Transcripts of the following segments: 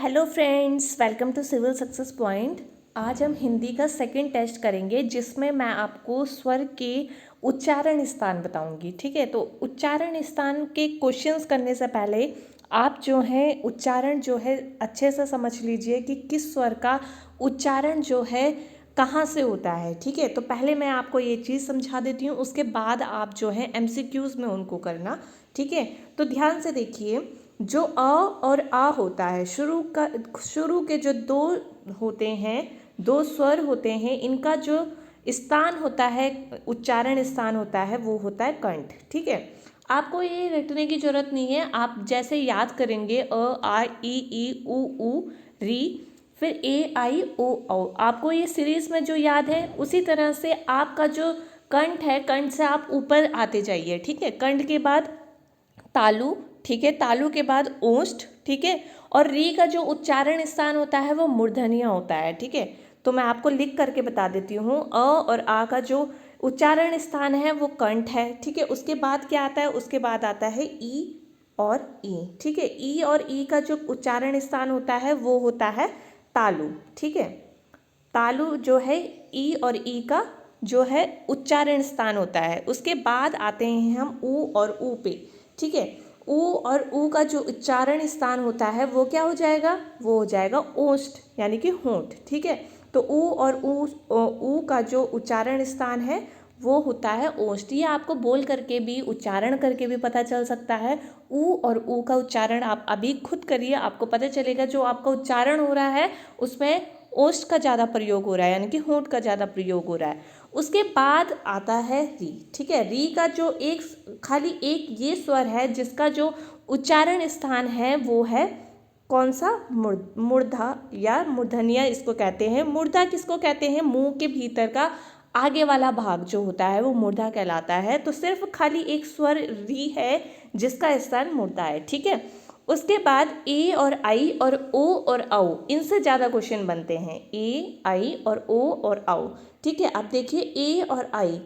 Hello friends, welcome to civil success point. आज हम हिंदी का सेकंड टेस्ट करेंगे जिसमें मैं आपको स्वर के उच्चारण स्थान बताऊंगी। ठीक है, तो उच्चारण स्थान के क्वेश्चंस करने से पहले आप जो है उच्चारण जो है अच्छे से समझ लीजिए कि किस स्वर का उच्चारण जो है कहाँ से होता है। ठीक है, तो पहले मैं आपको ये चीज़ समझा देती हूँ, उसके बाद आप जो है एमसीक्यूज़ में उनको करना। ठीक है, तो ध्यान से देखिए, जो अ और आ होता है, शुरू के जो दो होते हैं, दो स्वर होते हैं, इनका जो स्थान होता है, उच्चारण स्थान होता है, वो होता है कंठ। ठीक है, आपको ये रटने की जरूरत नहीं है, आप जैसे याद करेंगे अ आ ई उ री, फिर ए आई ओ औ, आपको ये सीरीज में जो याद है उसी तरह से आपका जो कंठ है, कंठ से आप ऊपर आते जाइए। ठीक है, कंठ के बाद तालु, ठीक है, तालु के बाद ओष्ठ, ठीक है, और री का जो उच्चारण स्थान होता है वो मूर्धन्य होता है। ठीक है, तो मैं आपको लिख करके बता देती हूँ, अ और आ का जो उच्चारण स्थान है वो कंठ है। ठीक है, उसके बाद क्या आता है, उसके बाद आता है ई और ई। ठीक है, ई और ई का जो उच्चारण स्थान होता है वो होता है तालु। ठीक है, तालु जो है ई और ई का जो है उच्चारण स्थान होता है। उसके बाद आते हैं हम ऊ और ऊ पे। ठीक है, ऊ और ऊ का जो उच्चारण स्थान होता है वो क्या हो जाएगा, वो हो जाएगा ओष्ठ यानी कि होंठ। ठीक है, तो ऊ और ऊ का जो उच्चारण स्थान है वो होता है ओष्ठ। ये आपको बोल करके भी, उच्चारण करके भी पता चल सकता है। ऊ और ऊ का उच्चारण आप अभी खुद करिए, आपको पता चलेगा जो आपका उच्चारण हो रहा है उसमें ओष्ठ का ज़्यादा प्रयोग हो रहा है, यानी कि होंठ का ज़्यादा प्रयोग हो रहा है। उसके बाद आता है री। ठीक है, री का जो खाली एक ये स्वर है जिसका जो उच्चारण स्थान है वो है कौन सा, मूर्धा या मूर्धन्य इसको कहते हैं। मूर्धा किसको कहते हैं, मुंह के भीतर का आगे वाला भाग जो होता है वो मूर्धा कहलाता है। तो सिर्फ खाली एक स्वर री है जिसका स्थान मूर्धा है। ठीक है, उसके बाद ए और आई और ओ और औ, इनसे ज़्यादा क्वेश्चन बनते हैं, ए आई और ओ और औ। ठीक है, अब देखिए ए और आई,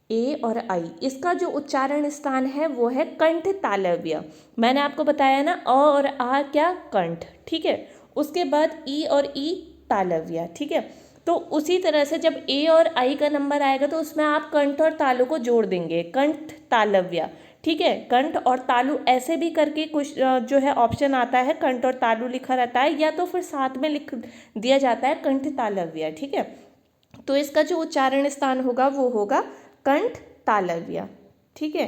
ए और आई, इसका जो उच्चारण स्थान है वो है कंठ तालव्य। मैंने आपको बताया ना, अ और आ क्या, कंठ। ठीक है, उसके बाद ई और ई तालव्य। ठीक है, तो उसी तरह से जब ए और आई का नंबर आएगा तो उसमें आप कंठ और तालु को जोड़ देंगे, कंठ तालव्य। ठीक है, कंठ और तालु ऐसे भी करके कुछ जो है ऑप्शन आता है, कंठ और तालु लिखा रहता है, या तो फिर साथ में लिख दिया जाता है कंठ तालव्य। ठीक है, तो इसका जो उच्चारण स्थान होगा वो होगा कंठ तालव्य। ठीक है,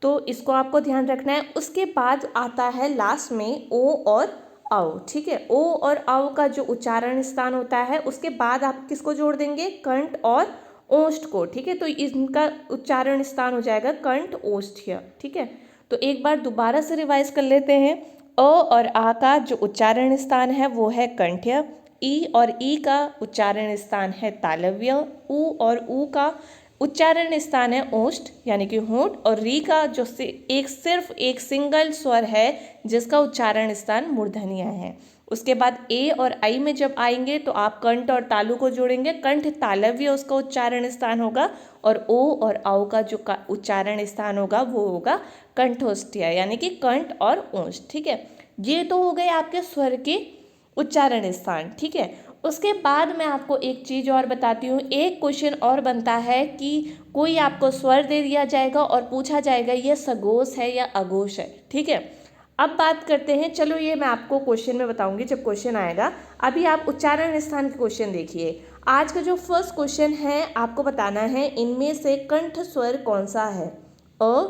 तो इसको आपको ध्यान रखना है। उसके बाद आता है लास्ट में ओ और औ। ठीक है, ओ और औ का जो उच्चारण स्थान होता है उसके बाद आप किसको जोड़ देंगे, कंठ और ओष्ठ को। ठीक है, तो इनका उच्चारण स्थान हो जाएगा कंठ ओष्ठ्य। ठीक है, तो एक बार दोबारा से रिवाइज कर लेते हैं। अ और आ का जो उच्चारण स्थान है वो है कंठ्य, ई और ई का उच्चारण स्थान है तालव्य, ऊ और ऊ का उच्चारण स्थान है ओष्ठ यानी कि होंठ, और री का जो सिर्फ एक सिंगल स्वर है जिसका उच्चारण स्थान मूर्धन्य है। उसके बाद ए और आई में जब आएंगे तो आप कंठ और तालु को जोड़ेंगे, कंठ तालव्य उसका उच्चारण स्थान होगा, और ओ और औ का जो उच्चारण स्थान होगा वो होगा कंठोष्ठ्य यानी कि कंठ और ओष्ठ। ठीक है, ये तो हो गए आपके स्वर के उच्चारण स्थान। ठीक है, उसके बाद मैं आपको एक चीज़ और बताती हूँ। एक क्वेश्चन और बनता है कि कोई आपको स्वर दे दिया जाएगा और पूछा जाएगा ये सघोष है या अघोष है। ठीक है, अब बात करते हैं, चलो ये मैं आपको क्वेश्चन में बताऊंगी जब क्वेश्चन आएगा। अभी आप उच्चारण स्थान के क्वेश्चन देखिए। आज का जो फर्स्ट क्वेश्चन है आपको बताना है इनमें से कंठ स्वर कौन सा है, अ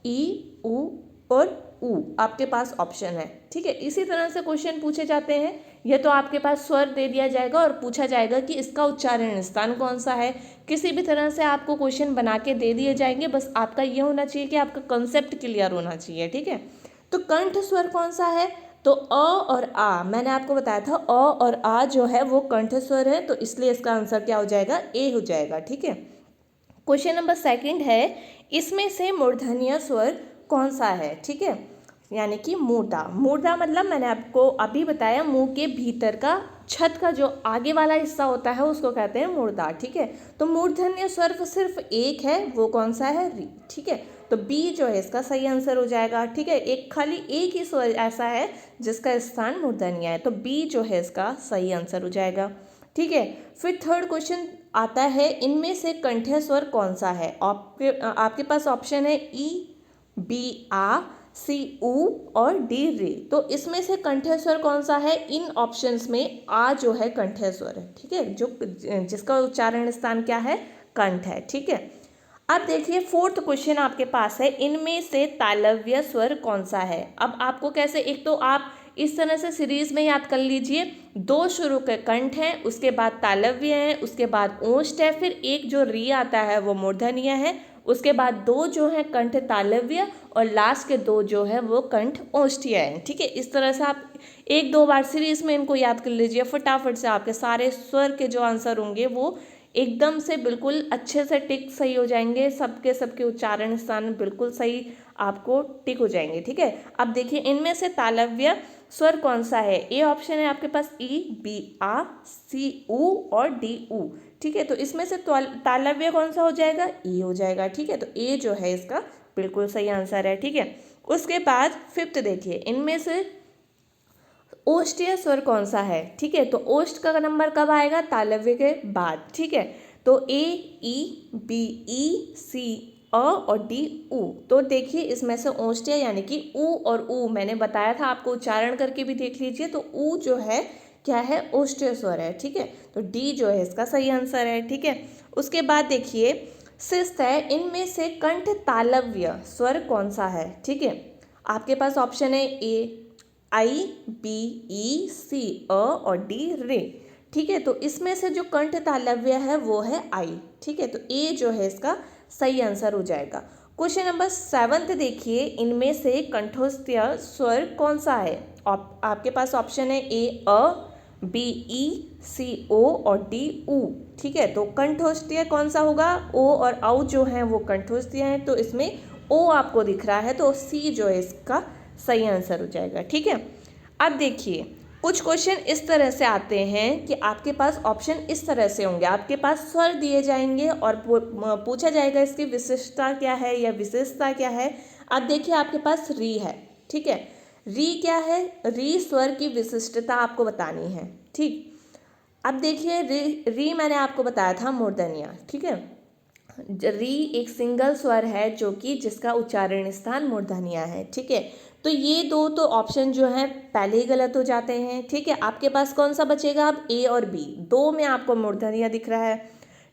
ई उ और ऊ आपके पास ऑप्शन है। ठीक है, इसी तरह से क्वेश्चन पूछे जाते हैं। यह तो आपके पास स्वर दे दिया जाएगा और पूछा जाएगा कि इसका उच्चारण स्थान कौन सा है। किसी भी तरह से आपको क्वेश्चन बना के दे दिए जाएंगे, बस आपका ये होना चाहिए कि आपका कंसेप्ट क्लियर होना चाहिए। ठीक है, तो कंठ स्वर कौन सा है, तो अ और आ, मैंने आपको बताया था अ और आ जो है वो कंठ स्वर है, तो इसलिए इसका आंसर क्या हो जाएगा, ए हो जाएगा। ठीक है, क्वेश्चन नंबर सेकंड है, इसमें से मूर्धन्य स्वर कौन सा है। ठीक है, यानी कि मूर्धा। मूर्धा मतलब मैंने आपको अभी बताया, मुंह के भीतर का छत का जो आगे वाला हिस्सा होता है उसको कहते हैं मूर्धा। ठीक है, तो मूर्धन्य स्वर सिर्फ एक है, वो कौन सा है, री। ठीक है, तो बी जो है इसका सही आंसर हो जाएगा। ठीक है, खाली एक ही स्वर ऐसा है जिसका स्थान मूर्धन्य है, तो बी जो है इसका सही आंसर हो जाएगा। ठीक है, फिर थर्ड क्वेश्चन आता है, इनमें से कंठ्य स्वर कौन सा है? आपके पास ऑप्शन है ई, बी आ, सी ऊ और डी रे। तो इसमें से कंठ्य स्वर कौन सा है? इन ऑप्शंस में आ जो है कंठ्य स्वर है। ठीक है, जो जिसका उच्चारण स्थान क्या है? कंठ है। ठीक है, अब देखिए फोर्थ क्वेश्चन आपके पास है, इनमें से तालव्य स्वर कौन सा है? अब आपको कैसे, एक तो आप इस तरह से सीरीज में याद कर लीजिए, दो शुरू के कंठ हैं, उसके बाद तालव्य हैं, उसके बाद ओष्ठ है, फिर एक जो री आता है वो मूर्धन्य है, उसके बाद दो जो है कंठ तालव्य और लास्ट के दो जो है वो कंठ ओष्ठीय हैं। ठीक है, इस तरह से आप एक दो बार सीरीज में इनको याद कर लीजिए, फटाफट से आपके सारे स्वर के जो आंसर होंगे वो एकदम से बिल्कुल अच्छे से टिक सही हो जाएंगे, सबके उच्चारण स्थान बिल्कुल सही आपको टिक हो जाएंगे। ठीक है, अब देखिए इनमें से तालव्य स्वर कौन सा है? ए ऑप्शन है आपके पास ई, बी आ, सी ऊ और डी ऊ। ठीक है, तो इसमें से तालव्य कौन सा हो जाएगा? ई हो जाएगा। ठीक है, तो ए जो है इसका बिल्कुल सही आंसर है। ठीक है, उसके बाद फिफ्थ देखिए, इनमें से ओष्ठीय स्वर कौन सा है? ठीक है, तो ओष्ठ का नंबर कब आएगा? तालव्य के बाद। ठीक है, तो ए, ई, बी ई, सी अ और डी ऊ। तो देखिए इसमें से ओष्ठीय यानी कि ऊ और ऊ मैंने बताया था आपको, उच्चारण करके भी देख लीजिए, तो ऊ जो है क्या है? ओष्ठीय स्वर है। ठीक है, तो डी जो है इसका सही आंसर है। ठीक है, उसके बाद देखिए सिक्स्थ है, इनमें से कंठ तालव्य स्वर कौन सा है? ठीक है, आपके पास ऑप्शन है ए आई, बी ई, सी अ और डी रे। ठीक है, तो इसमें से जो कंठ तालव्य है वो है आई। ठीक है, तो ए जो है इसका सही आंसर हो जाएगा। क्वेश्चन नंबर 7 देखिए, इनमें से कंठस्थीय स्वर कौन सा है? आपके पास ऑप्शन है ए अ, बी ई, सी ओ और डी ऊ। ठीक है, तो कंठस्थीय कौन सा होगा? ओ और औ जो हैं वो कंठस्थीय हैं, तो इसमें ओ आपको दिख रहा है, तो सी जो है इसका सही आंसर हो जाएगा। ठीक है, अब देखिए कुछ क्वेश्चन इस तरह से आते हैं कि आपके पास ऑप्शन इस तरह से होंगे, आपके पास स्वर दिए जाएंगे और पूछा जाएगा इसकी विशिष्टता क्या है या विशेषता क्या है। अब देखिए आपके पास री है। ठीक है, री क्या है? री स्वर की विशिष्टता आपको बतानी है। ठीक, अब देखिए री मैंने आपको बताया था मूर्धन्य। ठीक है, री एक सिंगल स्वर है जो कि जिसका उच्चारण स्थान मूर्धन्य है। ठीक है, तो ये दो तो ऑप्शन जो है पहले ही गलत हो जाते हैं। ठीक है, आपके पास कौन सा बचेगा? अब ए और बी, दो में आपको मूर्धन्य दिख रहा है।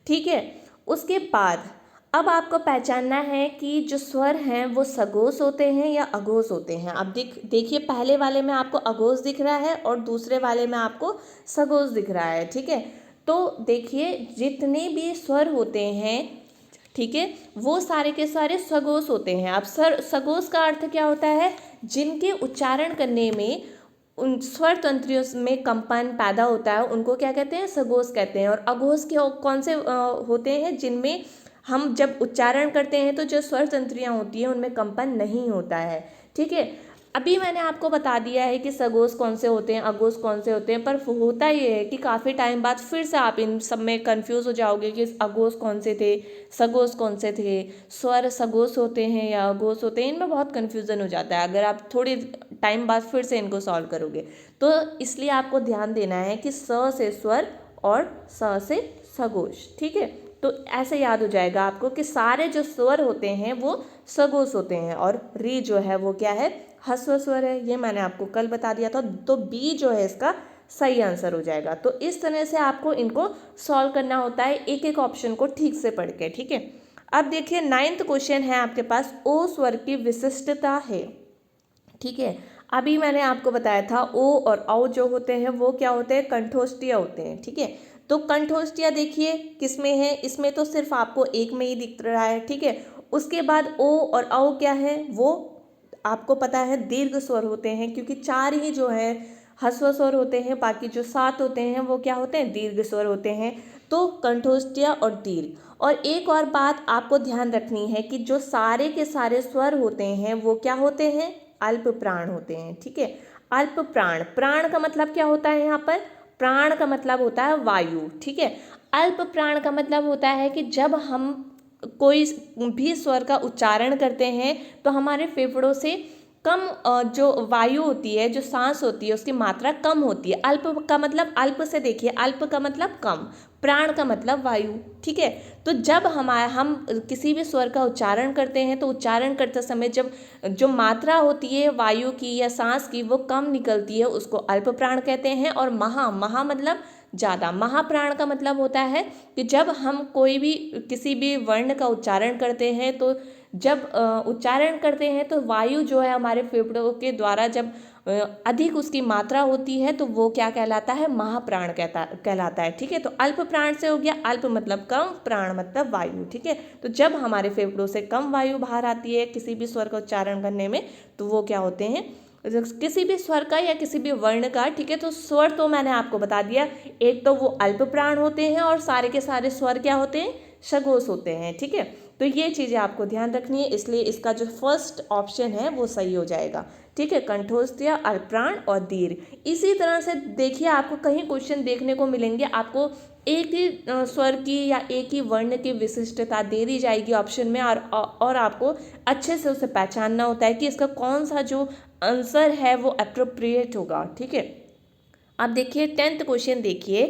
ठीक है, उसके बाद अब आपको पहचानना है कि जो स्वर हैं वो सघोष होते हैं या अघोष होते हैं। अब देखिए पहले वाले में आपको अघोष दिख रहा है और दूसरे वाले में आपको सघोष दिख रहा है। ठीक है, तो देखिए जितने भी स्वर होते हैं, ठीक है, वो सारे के सारे सघोष होते हैं। अब सघोष का अर्थ क्या होता है? जिनके उच्चारण करने में उन स्वर तंत्रियों में कंपन पैदा होता है उनको क्या कहते हैं? सघोष कहते हैं। और अघोष के कौन से होते हैं? जिनमें हम जब उच्चारण करते हैं तो जो स्वर तंत्रियाँ होती हैं उनमें कंपन नहीं होता है। ठीक है, अभी मैंने आपको बता दिया है कि सघोष कौन से होते हैं, अघोष कौन से होते हैं, पर होता ये है कि काफ़ी टाइम बाद फिर से आप इन सब में कंफ्यूज हो जाओगे कि अघोष कौन से थे, सघोष कौन से थे, स्वर सघोष होते हैं या अघोष होते हैं, इनमें बहुत कन्फ्यूज़न हो जाता है अगर आप थोड़े टाइम बाद फिर से इनको सॉल्व करोगे। तो इसलिए आपको ध्यान देना है कि स से स्वर और स से सघोष। ठीक है, तो ऐसे याद हो जाएगा आपको कि सारे जो स्वर होते हैं वो सघोष होते हैं और री जो है वो क्या है? ह्रस्व स्वर है। ये मैंने आपको कल बता दिया था, तो बी जो है इसका सही आंसर हो जाएगा। तो इस तरह से आपको इनको सॉल्व करना होता है, एक एक ऑप्शन को ठीक से पढ़ के। ठीक है, अब देखिए 9th क्वेश्चन है आपके पास, ओ स्वर की विशिष्टता है। ठीक है, अभी मैंने आपको बताया था ओ और औ जो होते हैं वो क्या होते हैं? कंठोष्ठीय होते हैं। ठीक है, तो कंठोष्ठीय देखिए किस में है? इसमें तो सिर्फ आपको एक में ही दिख रहा है। ठीक है, उसके बाद ओ और औ क्या है? वो आपको पता है दीर्घ स्वर होते हैं, क्योंकि 4 ही जो है ह्रस्व स्वर होते हैं, बाकी जो 7 होते हैं वो क्या होते हैं? दीर्घ स्वर होते हैं। तो कंठोष्ठीय और दीर्घ। और एक और बात आपको ध्यान रखनी है कि जो सारे के सारे स्वर होते हैं वो क्या होते हैं? अल्प प्राण होते हैं। ठीक है, अल्प प्राण, प्राण का मतलब क्या होता है? यहाँ पर प्राण का मतलब होता है वायु। ठीक है, अल्प प्राण का मतलब होता है कि जब हम कोई भी स्वर का उच्चारण करते हैं तो हमारे फेफड़ों से कम जो वायु होती है, जो सांस होती है, उसकी मात्रा कम होती है। अल्प का मतलब, अल्प से देखिए, अल्प का मतलब कम, प्राण का मतलब वायु, ठीक है। तो जब हम किसी भी स्वर का उच्चारण करते हैं तो उच्चारण करते समय जब जो मात्रा होती है वायु की या सांस की वो कम निकलती है, उसको अल्प प्राण कहते हैं। और महा मतलब ज़्यादा, महाप्राण का मतलब होता है कि जब हम कोई भी किसी भी वर्ण का उच्चारण करते हैं तो जब उच्चारण करते हैं तो वायु जो है हमारे फेफड़ों के द्वारा जब अधिक उसकी मात्रा होती है तो वो क्या कहलाता है, महाप्राण कहलाता है, ठीक है। तो अल्प प्राण से हो गया, अल्प मतलब कम, प्राण मतलब वायु, ठीक है। तो जब हमारे फेफड़ों से कम वायु बाहर आती है किसी भी स्वर का उच्चारण करने में तो वो क्या होते हैं, किसी भी स्वर का या किसी भी वर्ण का, ठीक है। तो स्वर तो मैंने आपको बता दिया, एक तो वो अल्प प्राण होते हैं और सारे के सारे स्वर क्या होते हैं, सघोष होते हैं, ठीक है। तो ये चीज़ें आपको ध्यान रखनी है, इसलिए इसका जो फर्स्ट ऑप्शन है वो सही हो जाएगा, ठीक है। कंठोस्थ, अल्पप्राण और दीर्घ। इसी तरह से देखिए आपको कहीं क्वेश्चन देखने को मिलेंगे, आपको एक ही स्वर की या एक ही वर्ण की विशिष्टता दे दी जाएगी ऑप्शन में, और आपको अच्छे से उसे पहचानना होता है कि इसका कौन सा जो आंसर है वो अप्रोप्रिएट होगा, ठीक है। अब देखिए 10th क्वेश्चन देखिए,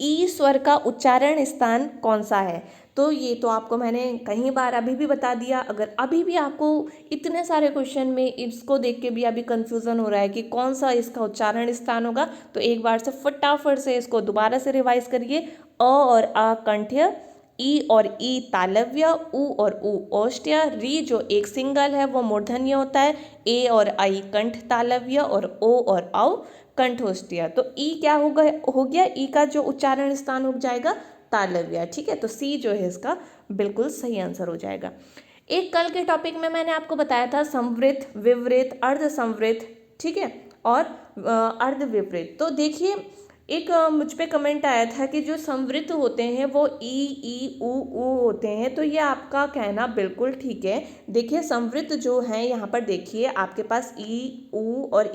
ई स्वर का उच्चारण स्थान कौन सा है। तो ये तो आपको मैंने कई बार अभी भी बता दिया। अगर अभी भी आपको इतने सारे क्वेश्चन में इसको देख के भी अभी कंफ्यूजन हो रहा है कि कौन सा इसका उच्चारण स्थान होगा, तो एक बार से फटाफट से इसको दोबारा से रिवाइज करिए। अ और आ कंठ्य, ई और ई तालव्य, उ और उ ओष्ठ्य, री जो एक सिंगल है वो मूर्धन्य होता है, ए और आई कंठ तालव्य, और ओ और औ कंठोष्ठ्य। तो ई क्या हो गया, ई का जो उच्चारण स्थान हो जाएगा तालव्य, ठीक है। तो सी जो है इसका बिल्कुल सही आंसर हो जाएगा। एक कल के टॉपिक में मैंने आपको बताया था संवृत, विवृत, अर्ध संवृत, ठीक है, और अर्ध विवृत। तो देखिए एक मुझ पे कमेंट आया था कि जो संवृत होते हैं वो ई उ होते हैं। तो ये आपका कहना बिल्कुल ठीक है। देखिए संवृत जो है यहाँ पर देखिए आपके पास ई उ और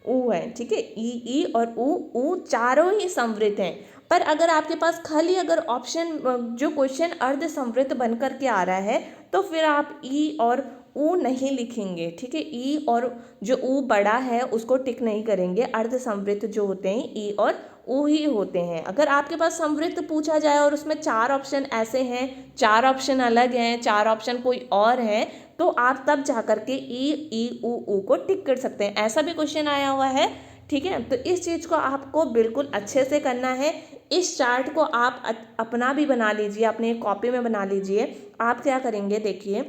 उ है, ठीक है। ई और उ चारों ही संवृत हैं। पर अगर आपके पास खाली अगर ऑप्शन जो क्वेश्चन अर्ध संवृत बन करके आ रहा है तो फिर आप ई और ऊ नहीं लिखेंगे, ठीक है। ई और जो ऊ बड़ा है उसको टिक नहीं करेंगे। अर्ध संवृत जो होते हैं ई और ऊ ही होते हैं। अगर आपके पास संवृत पूछा जाए और उसमें 4 ऑप्शन ऐसे हैं, 4 ऑप्शन अलग हैं, 4 ऑप्शन कोई और हैं, तो आप तब जा कर के ई ऊ को टिक कर सकते हैं। ऐसा भी क्वेश्चन आया हुआ है, ठीक है। तो इस चीज़ को आपको बिल्कुल अच्छे से करना है। इस चार्ट को आप अपना भी बना लीजिए, अपने कॉपी में बना लीजिए। आप क्या करेंगे देखिए,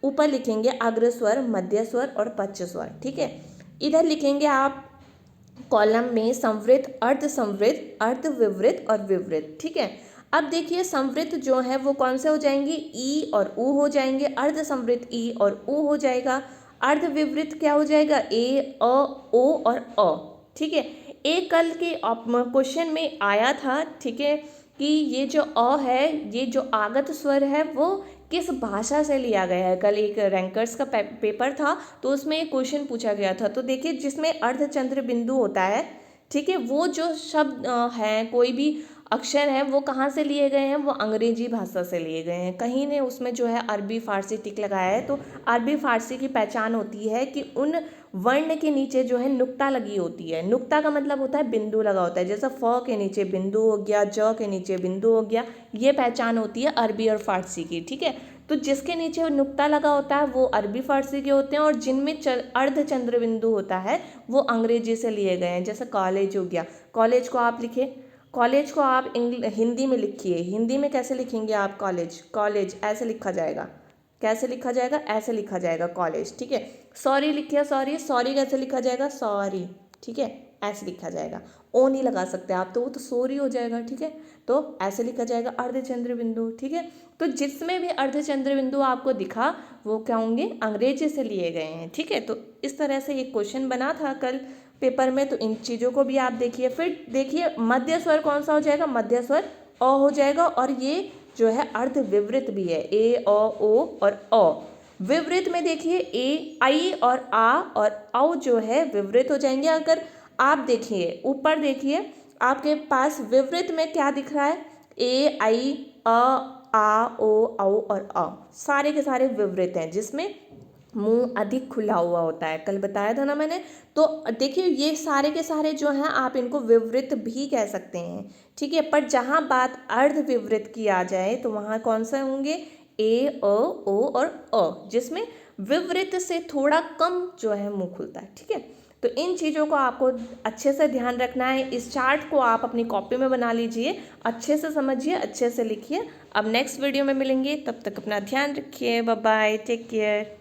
ऊपर लिखेंगे अग्र स्वर, मध्य स्वर और पश्च स्वर, ठीक है। इधर लिखेंगे आप कॉलम में संवृत, अर्ध संवृत, अर्ध विवृत और विवृत, ठीक है। अब देखिए संवृत जो है वो कौन से हो जाएंगे, ई और ऊ हो जाएंगे। अर्ध संवृत ई और ऊ हो जाएगा। अर्ध विवृत क्या हो जाएगा, ए अ ओ और अ, ठीक है। एक कल के क्वेश्चन में आया था, ठीक है, कि ये जो अ है, ये जो आगत स्वर है वो किस भाषा से लिया गया है। कल एक रैंकर्स का पेपर था तो उसमें एक क्वेश्चन पूछा गया था। तो देखिए जिसमें अर्धचंद्र बिंदु होता है, ठीक है, वो जो शब्द हैं, कोई भी अक्षर हैं, वो कहाँ से लिए गए हैं, वो अंग्रेजी भाषा से लिए गए हैं। कहीं ने उसमें जो है अरबी फारसी टिक लगाया है। तो अरबी फारसी की पहचान होती है कि उन वर्ण के नीचे जो है नुक्ता लगी होती है। नुक्ता का मतलब होता है बिंदु लगा होता है, जैसा फ के नीचे बिंदु हो गया, ज के नीचे बिंदु हो गया। ये पहचान होती है अरबी और फारसी की, ठीक है। तो जिसके नीचे नुक्ता लगा होता है वो अरबी फारसी के होते हैं, और जिनमें अर्धचंद्र बिंदु होता है वो अंग्रेजी से लिए गए हैं। जैसे कॉलेज हो गया, कॉलेज को आप लिखे, कॉलेज को आप हिंदी में लिखिए। हिंदी में कैसे लिखेंगे आप कॉलेज, कॉलेज ऐसे लिखा जाएगा। कैसे लिखा जाएगा, ऐसे लिखा जाएगा कॉलेज, ठीक है। सॉरी लिखिए, सॉरी, सॉरी कैसे लिखा जाएगा, सॉरी, ठीक है, ऐसे लिखा जाएगा। ओ नहीं लगा सकते आप, तो वो तो सॉरी हो जाएगा, ठीक है। तो ऐसे लिखा जाएगा अर्धचंद्र बिंदु, ठीक है। तो जिसमें भी अर्धचंद्र बिंदु आपको दिखा वो क्या होंगे, अंग्रेजी से लिए गए हैं, ठीक है। तो इस तरह से एक क्वेश्चन बना था कल पेपर में, तो इन चीज़ों को भी आप देखिए। फिर देखिए मध्य स्वर कौन सा हो जाएगा, मध्य स्वर अ हो जाएगा, और ये जो है अर्ध विवृत भी है, ए अ ओ और अ। विवृत में देखिए ए आई और आ और औ जो है विवृत हो जाएंगे। अगर आप देखिए ऊपर देखिए आपके पास विवृत में क्या दिख रहा है, ए आई अ आ, ओ, औ और अ सारे के सारे विवृत हैं जिसमें मुंह अधिक खुला हुआ होता है। कल बताया था ना मैंने। तो देखिए ये सारे के सारे जो हैं आप इनको विवृत भी कह सकते हैं, ठीक है। पर जहाँ बात अर्ध विवृत की आ जाए तो वहाँ कौन सा होंगे, ए, अ, ओ और अ, जिसमें विवृत से थोड़ा कम जो है मुंह खुलता है, ठीक है। तो इन चीज़ों को आपको अच्छे से ध्यान रखना है। इस चार्ट को आप अपनी कॉपी में बना लीजिए, अच्छे से समझिए, अच्छे से लिखिए। अब नेक्स्ट वीडियो में मिलेंगे, तब तक अपना ध्यान रखिए। Bye bye, take care.